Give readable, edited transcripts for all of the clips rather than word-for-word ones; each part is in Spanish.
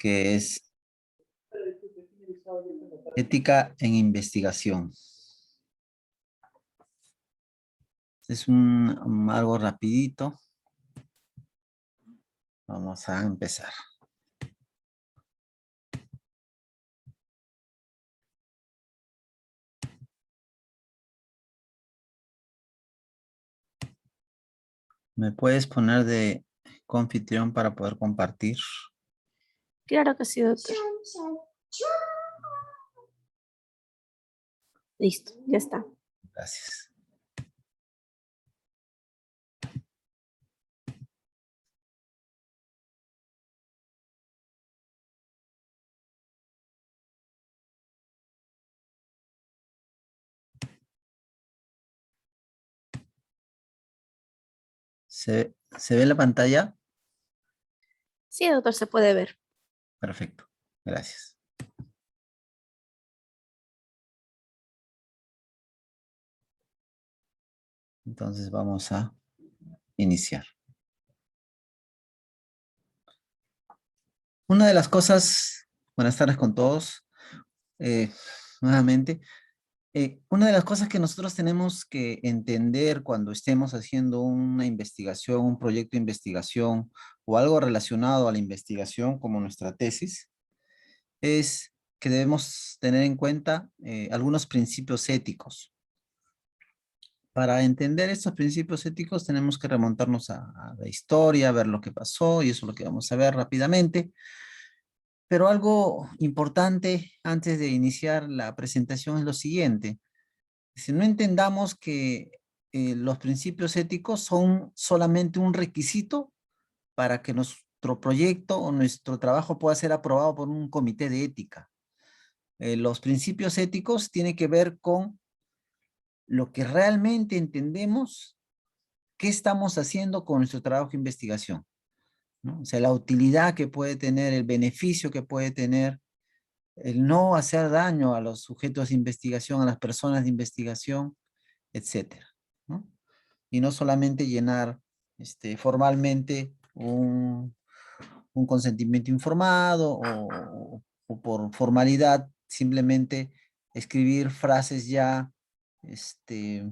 que es ética en investigación. Es algo rapidito. Vamos a empezar. ¿Me puedes poner de coanfitrión para poder compartir? Claro que sí, doctor. Listo, ya está. Gracias. ¿Se ve la pantalla? Sí, doctor, se puede ver. Perfecto. Gracias. Entonces vamos a iniciar. Una de las cosas, buenas tardes con todos, nuevamente. Una de las cosas que nosotros tenemos que entender cuando estemos haciendo una investigación, un proyecto de investigación o algo relacionado a la investigación como nuestra tesis, es que debemos tener en cuenta algunos principios éticos. Para entender estos principios éticos tenemos que remontarnos a la historia, ver lo que pasó, y eso es lo que vamos a ver rápidamente. Pero algo importante antes de iniciar la presentación es lo siguiente. Si no entendamos que los principios éticos son solamente un requisito para que nuestro proyecto o nuestro trabajo pueda ser aprobado por un comité de ética. Los principios éticos tienen que ver con lo que realmente entendemos, qué estamos haciendo con nuestro trabajo de investigación, ¿no? O sea, la utilidad que puede tener, el beneficio que puede tener, el no hacer daño a los sujetos de investigación, a las personas de investigación, etcétera, ¿no? Y no solamente llenar formalmente un consentimiento informado o por formalidad, simplemente escribir frases ya de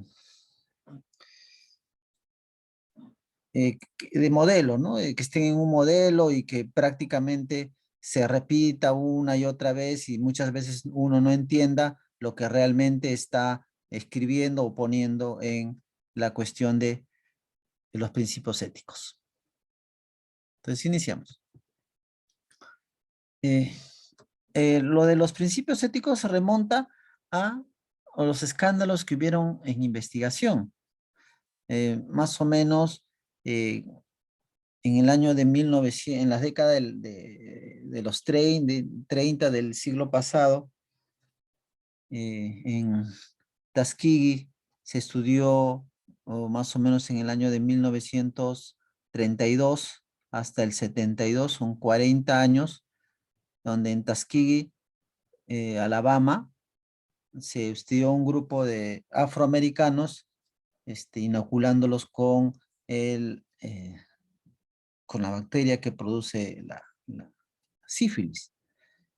modelo, ¿no? Que estén en un modelo y que prácticamente se repita una y otra vez y muchas veces uno no entienda lo que realmente está escribiendo o poniendo en la cuestión de los principios éticos. Entonces, iniciamos. Lo de los principios éticos se remonta a los escándalos que hubieron en investigación. Más o menos en el año de 1900, en las décadas de los 30 del siglo pasado, en Tuskegee se estudió más o menos en el año de 1932 hasta el 72, son 40 años, donde en Tuskegee, Alabama, se estudió un grupo de afroamericanos inoculándolos con la bacteria que produce la sífilis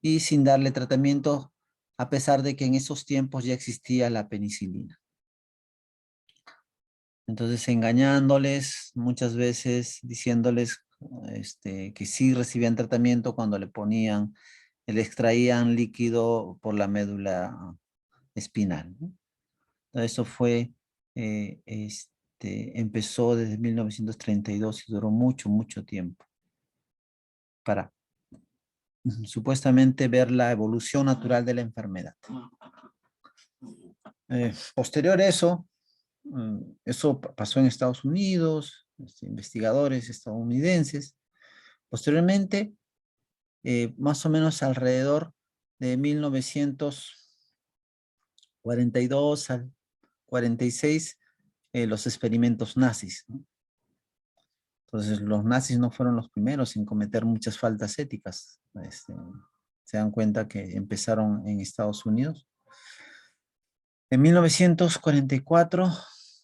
y sin darle tratamiento, a pesar de que en esos tiempos ya existía la penicilina. Entonces, engañándoles, muchas veces diciéndoles que sí recibían tratamiento cuando le extraían líquido por la médula espinal, ¿no? Entonces, eso fue, empezó desde 1932 y duró mucho, mucho tiempo para supuestamente ver la evolución natural de la enfermedad. Posterior a eso, eso pasó en Estados Unidos, investigadores estadounidenses. Posteriormente, más o menos alrededor de 1942 al 46, los experimentos nazis, ¿no? Entonces, los nazis no fueron los primeros en cometer muchas faltas éticas. Se dan cuenta que empezaron en Estados Unidos. En 1944,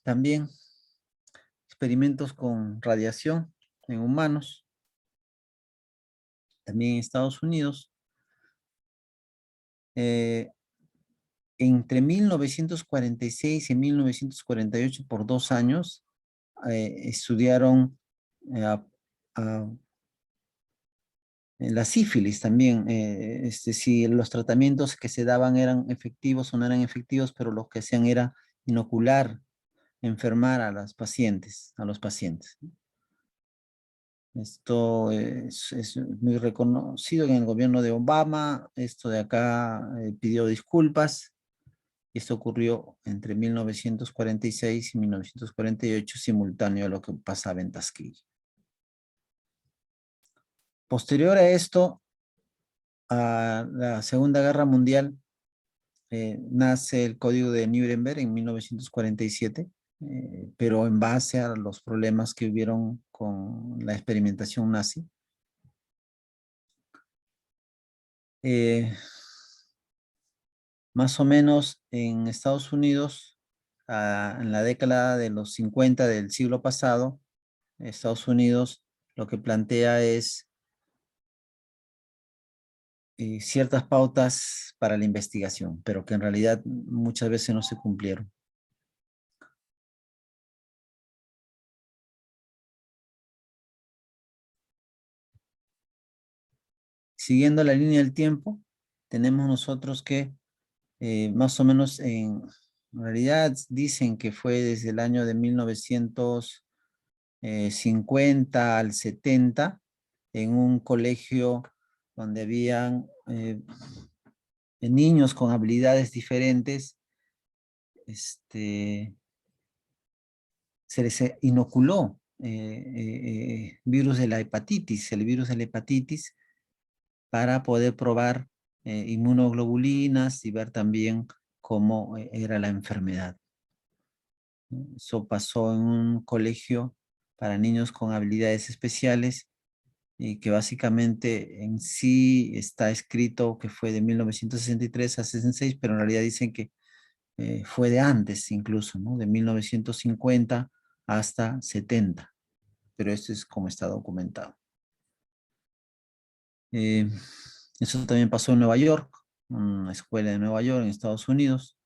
también experimentos con radiación en humanos. también en Estados Unidos. Entre 1946 y 1948, por 2 años, estudiaron eh, a- a- la sífilis también, si los tratamientos que se daban eran efectivos o no eran efectivos, pero lo que hacían era inocular, enfermar a los pacientes, ¿no? Esto es muy reconocido en el gobierno de Obama. Esto de acá pidió disculpas. Y esto ocurrió entre 1946 y 1948, simultáneo a lo que pasaba en Tuskegee. Posterior a esto, a la Segunda Guerra Mundial, nace el Código de Nuremberg en 1947, pero en base a los problemas que hubieron con la experimentación nazi. Más o menos en Estados Unidos, en la década de los 50 del siglo pasado, Estados Unidos lo que plantea es ciertas pautas para la investigación, pero que en realidad muchas veces no se cumplieron. Siguiendo la línea del tiempo, tenemos nosotros que más o menos en realidad dicen que fue desde el año de 1950 al 70, en un colegio donde habían niños con habilidades diferentes, se les inoculó virus de la hepatitis, el virus de la hepatitis, para poder probar inmunoglobulinas y ver también cómo era la enfermedad, ¿no? Eso pasó en un colegio para niños con habilidades especiales y que básicamente en sí está escrito que fue de 1963 a 66, pero en realidad dicen que fue de antes incluso, ¿no? De 1950 hasta 70, pero esto es como está documentado. Eh, Eso también pasó en Nueva York, una escuela de Nueva York en Estados Unidos,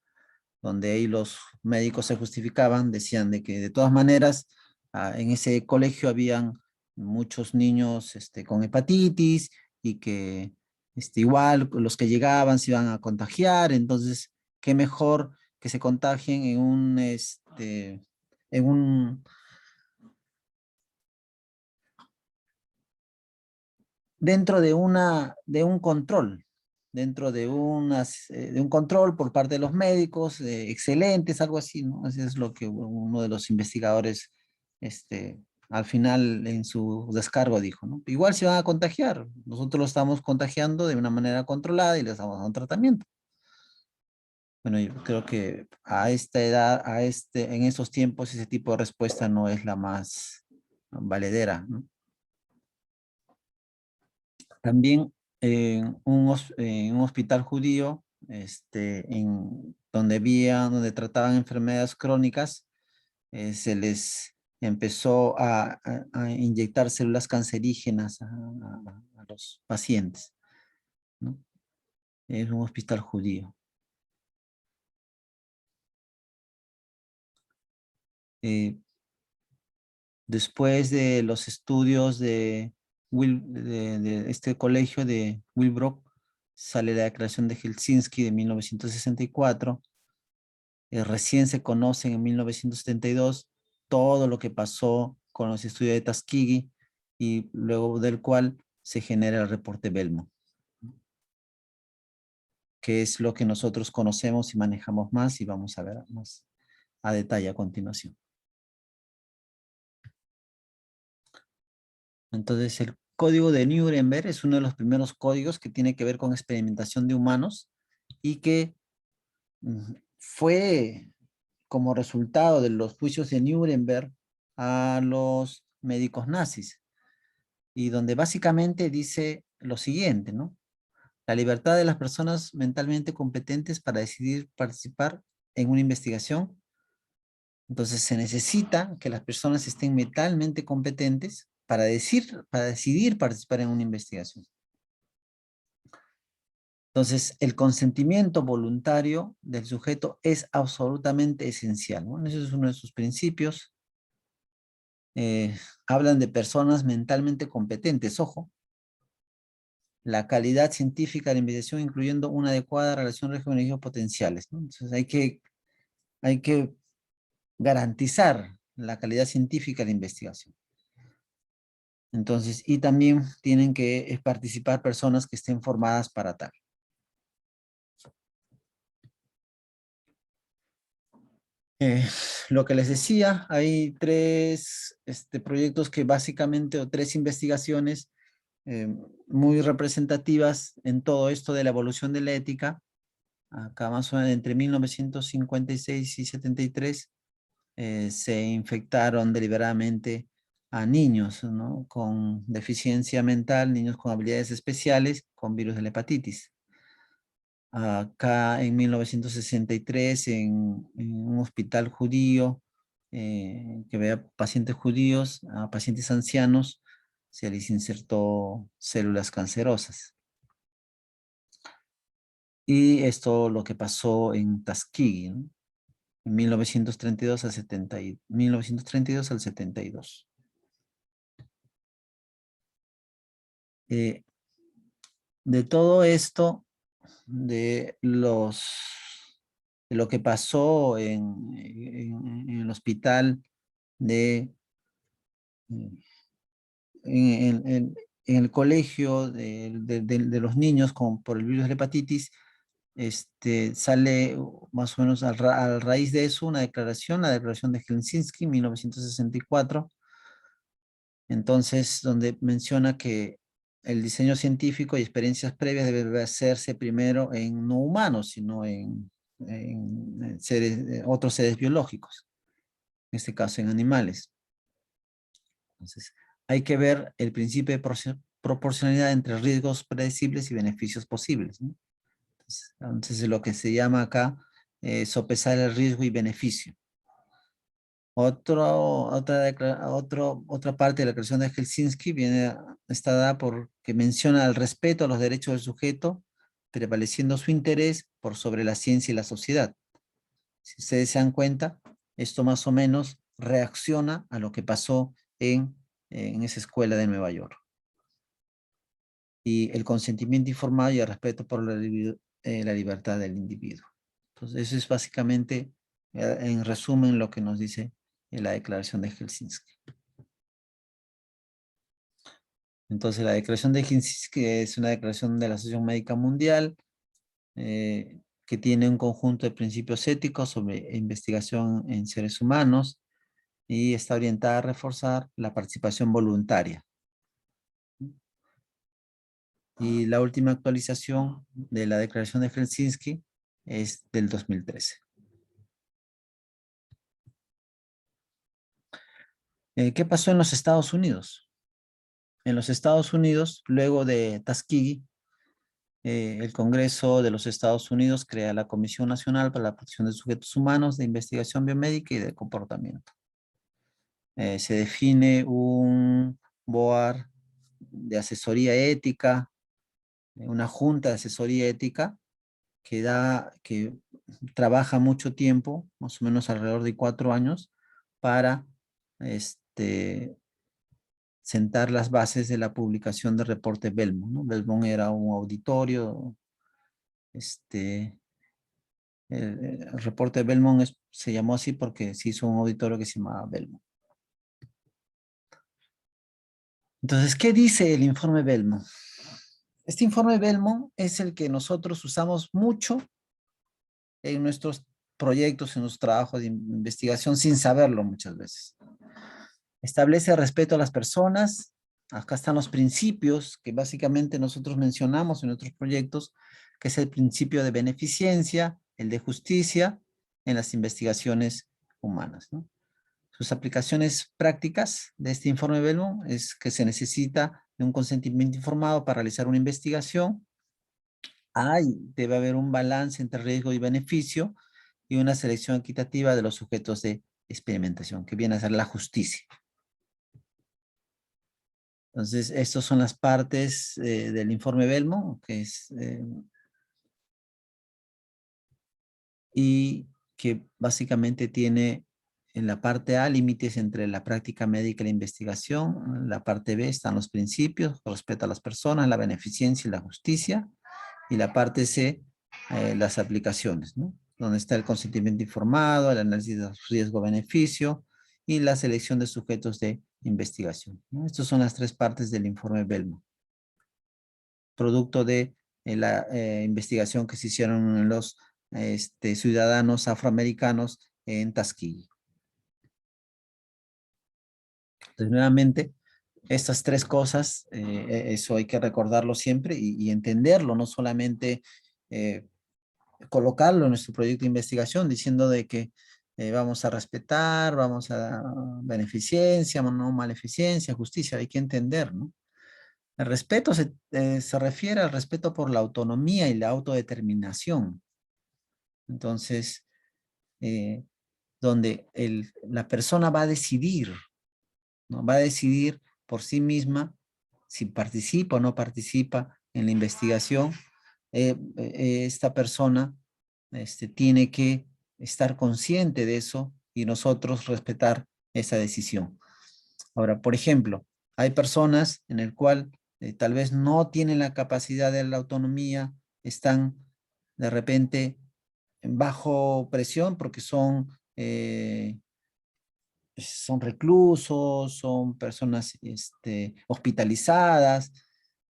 donde ahí los médicos se justificaban, decían de que de todas maneras en ese colegio habían muchos niños con hepatitis y que igual los que llegaban se iban a contagiar, entonces qué mejor que se contagien en un dentro de un control, dentro de un control por parte de los médicos, excelentes, algo así, ¿no? Eso es lo que uno de los investigadores, al final en su descargo dijo, ¿no? Igual se van a contagiar, nosotros lo estamos contagiando de una manera controlada y les damos un tratamiento. Bueno, yo creo que a esta edad, en estos tiempos, ese tipo de respuesta no es la más valedera, ¿no? También en un hospital judío, donde trataban enfermedades crónicas, se les empezó a inyectar células cancerígenas a los pacientes, ¿no? Es un hospital judío. Eh, Después de los estudios de este colegio de Wilbrock, sale la Declaración de Helsinki de 1964. Recién se conocen en 1972 todo lo que pasó con los estudios de Tuskegee y luego del cual se genera el reporte Belmont, que es lo que nosotros conocemos y manejamos más y vamos a ver más a detalle a continuación. Entonces, el código de Nuremberg es uno de los primeros códigos que tiene que ver con experimentación de humanos y que fue como resultado de los juicios de Nuremberg a los médicos nazis, y donde básicamente dice lo siguiente, ¿no? La libertad de las personas mentalmente competentes para decidir participar en una investigación. Entonces se necesita que las personas estén mentalmente competentes para decidir participar en una investigación. Entonces, el consentimiento voluntario del sujeto es absolutamente esencial, ¿no? Ese es uno de sus principios. Hablan de personas mentalmente competentes, ojo. La calidad científica de la investigación, incluyendo una adecuada relación régimen potenciales, ¿no? Entonces, hay que garantizar la calidad científica de la investigación. Entonces, y también tienen que participar personas que estén formadas para tal. Lo que les decía, hay tres proyectos que básicamente, o tres investigaciones eh, muy representativas en todo esto de la evolución de la ética. Acá más o menos entre 1956 y 73 se infectaron deliberadamente a niños, ¿no?, con deficiencia mental, niños con habilidades especiales, con virus de la hepatitis. Acá en 1963 en un hospital judío que veía pacientes judíos, a pacientes ancianos, se les insertó células cancerosas. Y esto lo que pasó en Tuskegee, ¿no?, en 1932 al 1932 al 72. De todo esto, de lo que pasó en el hospital de, en el colegio de los niños por el virus de la hepatitis, sale más o menos a raíz de eso una declaración, la declaración de Helsinki, 1964, entonces donde menciona que el diseño científico y experiencias previas debe hacerse primero en no humanos, sino en otros seres biológicos, en este caso en animales. Entonces, hay que ver el principio de proporcionalidad entre riesgos predecibles y beneficios posibles, ¿no? Entonces, lo que se llama acá sopesar el riesgo y beneficio. Otra parte de la declaración de Helsinki está dada porque menciona el respeto a los derechos del sujeto, prevaleciendo su interés por sobre la ciencia y la sociedad. Si ustedes se dan cuenta, esto más o menos reacciona a lo que pasó en esa escuela de Nueva York. Y el consentimiento informado y el respeto por la libertad del individuo. Entonces, eso es básicamente, en resumen, lo que nos dice la declaración de Helsinki. Entonces, la declaración de Helsinki es una declaración de la Asociación Médica Mundial que tiene un conjunto de principios éticos sobre investigación en seres humanos y está orientada a reforzar la participación voluntaria. Y la última actualización de la declaración de Helsinki es del 2013. ¿Qué pasó en los Estados Unidos? En los Estados Unidos, luego de Tuskegee, el Congreso de los Estados Unidos crea la Comisión Nacional para la Protección de Sujetos Humanos de Investigación Biomédica y de Comportamiento. Se define un board de asesoría ética, una junta de asesoría ética que trabaja mucho tiempo, más o menos alrededor de 4 años, para sentar las bases de la publicación del reporte Belmont, ¿no? Belmont era un auditorio, el reporte de Belmont se llamó así porque se hizo un auditorio que se llamaba Belmont. Entonces, ¿qué dice el informe Belmont? Este informe Belmont es el que nosotros usamos mucho en nuestros proyectos, en los trabajos de investigación, sin saberlo muchas veces. Establece respeto a las personas. Acá están los principios que básicamente nosotros mencionamos en nuestros proyectos, que es el principio de beneficencia, el de justicia en las investigaciones humanas, ¿no? Sus aplicaciones prácticas de este informe Belmont es que se necesita de un consentimiento informado para realizar una investigación. Debe haber un balance entre riesgo y beneficio y una selección equitativa de los sujetos de experimentación, que viene a ser la justicia. Entonces, estas son las partes del informe Belmont, que es y que básicamente tiene en la parte A límites entre la práctica médica y la investigación. En la parte B están los principios, respeto a las personas, la beneficencia y la justicia. Y la parte C, las aplicaciones, ¿no? Donde está el consentimiento informado, el análisis de riesgo-beneficio y la selección de sujetos de investigación, ¿no? Estas son las tres partes del informe Belmo, producto de la investigación que se hicieron en los ciudadanos afroamericanos en Tuskegee. Entonces, nuevamente, estas tres cosas, eso hay que recordarlo siempre y entenderlo, no solamente colocarlo en nuestro proyecto de investigación, diciendo de que vamos a respetar, vamos a beneficencia, no maleficencia, justicia, hay que entender, ¿no? El respeto se refiere al respeto por la autonomía y la autodeterminación. Entonces, eh, donde la persona va a decidir, ¿no? Va a decidir por sí misma si participa o no participa en la investigación. Esta persona tiene que estar consciente de eso y nosotros respetar esa decisión. Ahora, por ejemplo, hay personas en el cual tal vez no tienen la capacidad de la autonomía, están de repente bajo presión porque son reclusos, son personas hospitalizadas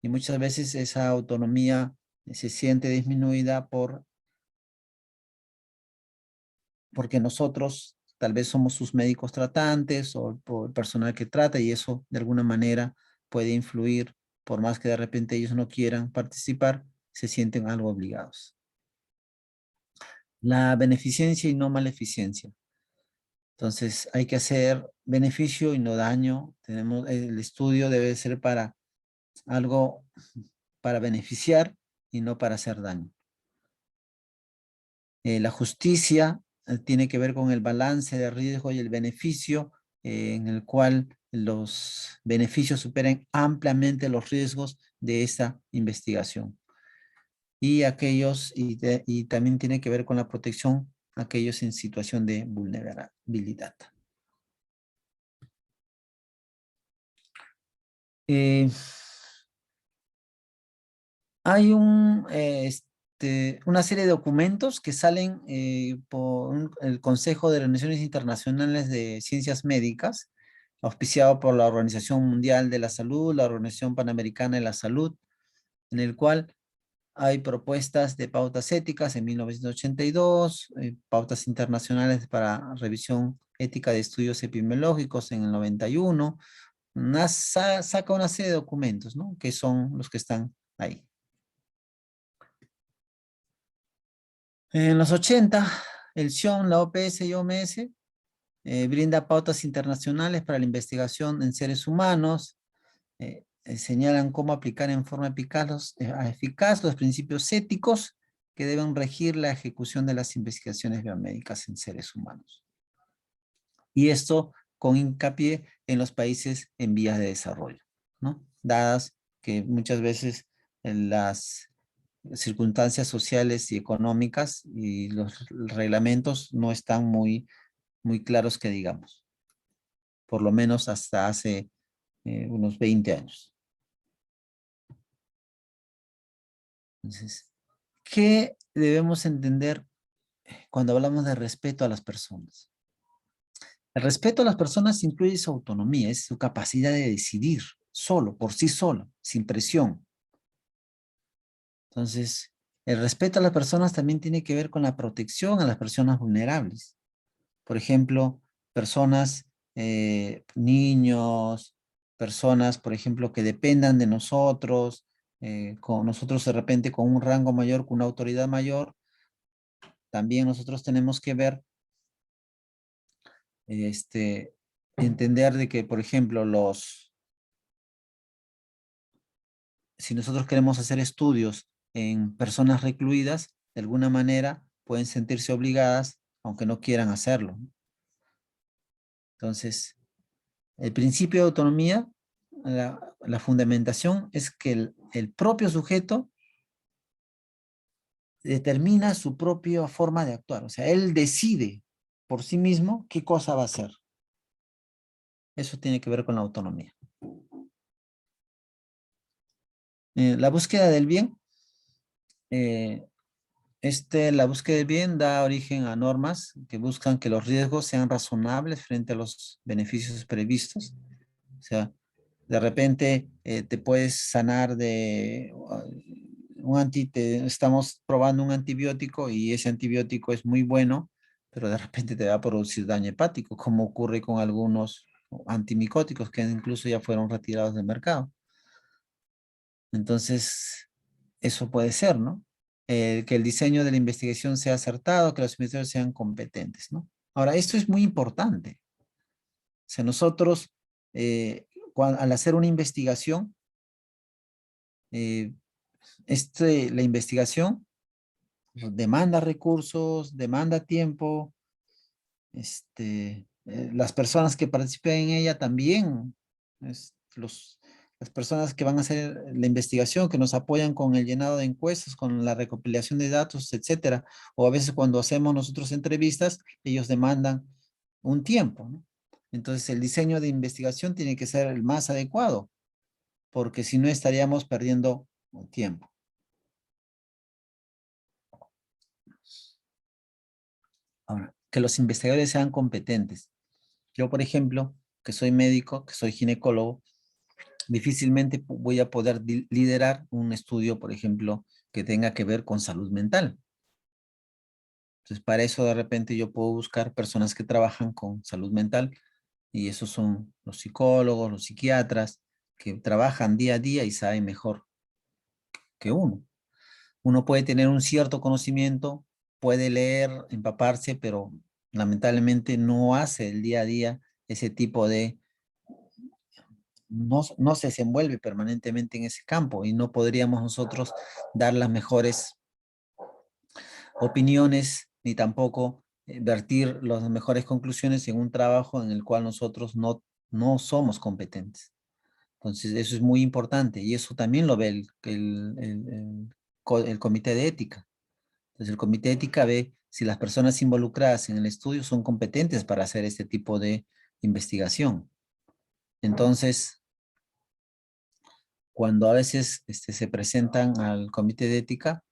y muchas veces esa autonomía se siente disminuida porque nosotros tal vez somos sus médicos tratantes o por el personal que trata y eso de alguna manera puede influir, por más que de repente ellos no quieran participar, se sienten algo obligados. La beneficencia y no maleficencia. Entonces hay que hacer beneficio y no daño. El estudio debe ser para algo, para beneficiar y no para hacer daño. La justicia tiene que ver con el balance de riesgo y el beneficio, en el cual los beneficios superen ampliamente los riesgos de esa investigación. Y también tiene que ver con la protección a aquellos en situación de vulnerabilidad. Eh, Hay una serie de documentos que salen por el Consejo de las Naciones Internacionales de Ciencias Médicas, auspiciado por la Organización Mundial de la Salud, la Organización Panamericana de la Salud, en el cual hay propuestas de pautas éticas en 1982, pautas internacionales para revisión ética de estudios epidemiológicos en el 91. Saca una serie de documentos, ¿no? Que son los que están ahí. En los 80, el SION, la OPS y OMS brinda pautas internacionales para la investigación en seres humanos, señalan cómo aplicar en forma eficaz los principios éticos que deben regir la ejecución de las investigaciones biomédicas en seres humanos. Y esto con hincapié en los países en vías de desarrollo, ¿no? Dadas que muchas veces las circunstancias sociales y económicas y los reglamentos no están muy claros que digamos, por lo menos hasta hace unos 20 años. Entonces, ¿qué debemos entender cuando hablamos de respeto a las personas? El respeto a las personas incluye su autonomía, es su capacidad de decidir solo, por sí solo, sin presión. Entonces, el respeto a las personas también tiene que ver con la protección a las personas vulnerables. Por ejemplo, personas, niños, personas, por ejemplo, que dependan de nosotros, con nosotros de repente con un rango mayor, con una autoridad mayor, también nosotros tenemos que ver, entender de que, por ejemplo, si nosotros queremos hacer estudios en personas recluidas, de alguna manera pueden sentirse obligadas, aunque no quieran hacerlo. Entonces, el principio de autonomía, la fundamentación es que el propio sujeto determina su propia forma de actuar. O sea, él decide por sí mismo qué cosa va a hacer. Eso tiene que ver con la autonomía. La búsqueda del bien. La búsqueda del bien da origen a normas que buscan que los riesgos sean razonables frente a los beneficios previstos. O sea, de repente te puedes sanar de estamos probando un antibiótico y ese antibiótico es muy bueno, pero de repente te va a producir daño hepático, como ocurre con algunos antimicóticos que incluso ya fueron retirados del mercado. Entonces, eso puede ser, ¿no? Que el diseño de la investigación sea acertado, que los investigadores sean competentes, ¿no? Ahora, esto es muy importante. O sea, nosotros, al hacer una investigación, eh, la investigación demanda recursos, demanda tiempo, las personas que participan en ella también, las personas que van a hacer la investigación, que nos apoyan con el llenado de encuestas, con la recopilación de datos, etcétera, o a veces cuando hacemos nosotros entrevistas, ellos demandan un tiempo, ¿no? Entonces el diseño de investigación tiene que ser el más adecuado, porque si no estaríamos perdiendo tiempo. Ahora, que los investigadores sean competentes. Yo, por ejemplo, que soy médico, que soy ginecólogo, difícilmente voy a poder liderar un estudio, por ejemplo, que tenga que ver con salud mental. Entonces, para eso de repente yo puedo buscar personas que trabajan con salud mental y esos son los psicólogos, los psiquiatras, que trabajan día a día y saben mejor que uno. Uno puede tener un cierto conocimiento, puede leer, empaparse, pero lamentablemente no hace el día a día ese tipo de no se desenvuelve permanentemente en ese campo y no podríamos nosotros dar las mejores opiniones ni tampoco vertir las mejores conclusiones en un trabajo en el cual nosotros no somos competentes. Entonces, eso es muy importante y eso también lo ve el comité de ética. Entonces, el comité de ética ve si las personas involucradas en el estudio son competentes para hacer este tipo de investigación. Entonces, cuando a veces se presentan al comité de ética,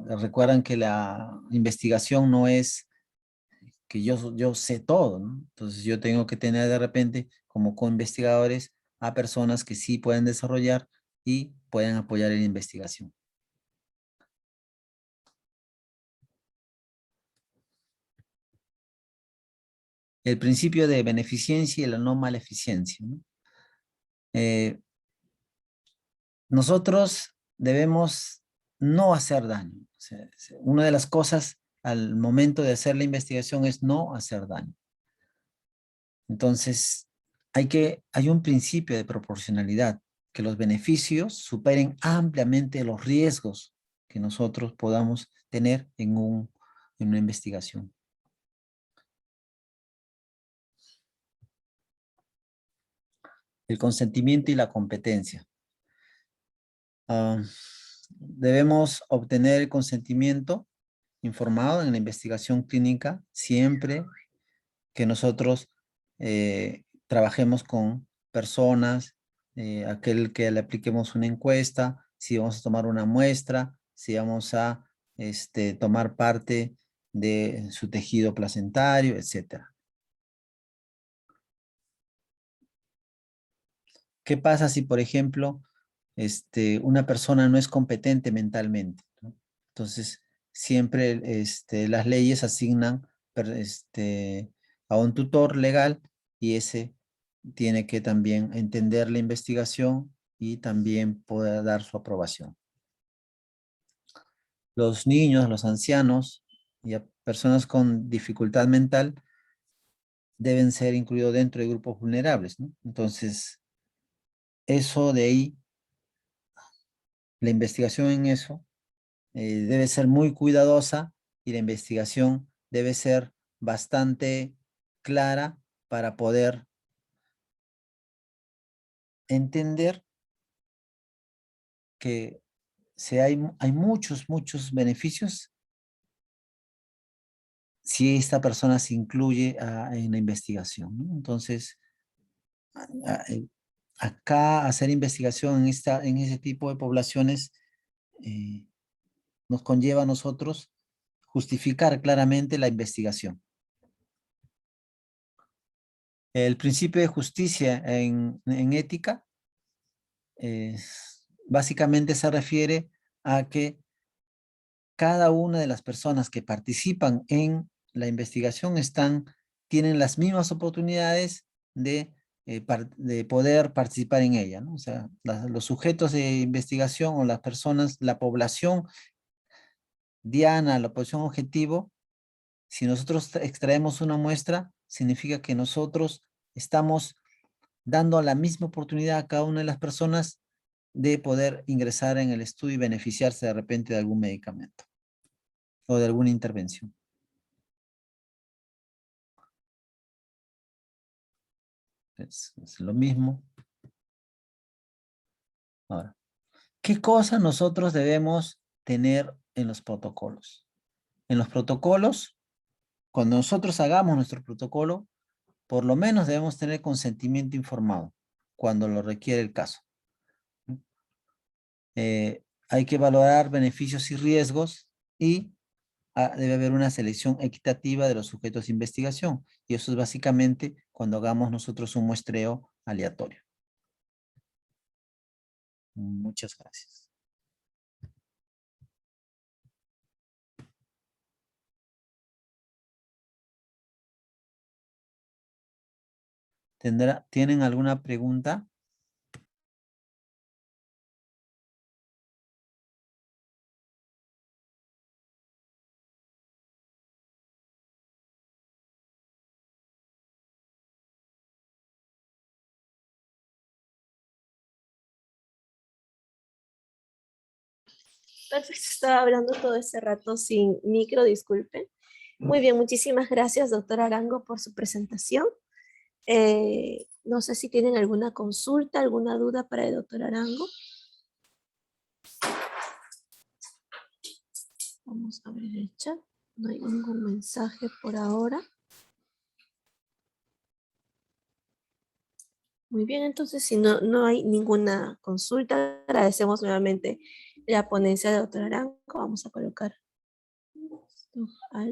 recuerdan que la investigación no es que yo sé todo, ¿no? Entonces yo tengo que tener de repente como co-investigadores a personas que sí pueden desarrollar y pueden apoyar en la investigación. El principio de beneficencia y la no maleficencia, ¿no? Eh, Nosotros debemos no hacer daño. O sea, una de las cosas al momento de hacer la investigación es no hacer daño. Entonces, hay un principio de proporcionalidad, que los beneficios superen ampliamente los riesgos que nosotros podamos tener en una investigación. El consentimiento y la competencia. Debemos obtener el consentimiento informado en la investigación clínica siempre que nosotros trabajemos con personas, aquel que le apliquemos una encuesta, si vamos a tomar una muestra, si vamos a tomar parte de su tejido placentario, etc. ¿Qué pasa si, por ejemplo, una persona no es competente mentalmente, ¿no? Entonces, siempre las leyes asignan a un tutor legal y ese tiene que también entender la investigación y también poder dar su aprobación. Los niños, los ancianos y a personas con dificultad mental deben ser incluidos dentro de grupos vulnerables, ¿no? Entonces, eso de ahí, la investigación en eso debe ser muy cuidadosa y la investigación debe ser bastante clara para poder entender que hay muchos beneficios si esta persona se incluye en la investigación, ¿no? Entonces, acá hacer investigación en ese tipo de poblaciones nos conlleva a nosotros justificar claramente la investigación. El principio de justicia en ética básicamente se refiere a que cada una de las personas que participan en la investigación tienen las mismas oportunidades de poder participar en ella, ¿no? O sea, los sujetos de investigación o las personas, la población diana, la población objetivo, si nosotros extraemos una muestra, significa que nosotros estamos dando la misma oportunidad a cada una de las personas de poder ingresar en el estudio y beneficiarse de repente de algún medicamento o de alguna intervención. Es lo mismo. Ahora, ¿qué cosas nosotros debemos tener en los protocolos? En los protocolos, cuando nosotros hagamos nuestro protocolo, por lo menos debemos tener consentimiento informado cuando lo requiere el caso. Hay que valorar beneficios y riesgos y debe haber una selección equitativa de los sujetos de investigación. Y eso es básicamente cuando hagamos nosotros un muestreo aleatorio. Muchas gracias. ¿Tienen alguna pregunta? Perfecto, estaba hablando todo ese rato sin micro, disculpen. Muy bien, muchísimas gracias, doctor Arango, por su presentación. No sé si tienen alguna consulta, alguna duda para el doctor Arango. Vamos a abrir el chat. No hay ningún mensaje por ahora. Muy bien, entonces si no hay ninguna consulta, agradecemos nuevamente la ponencia del doctor Arango. Vamos a colocar esto al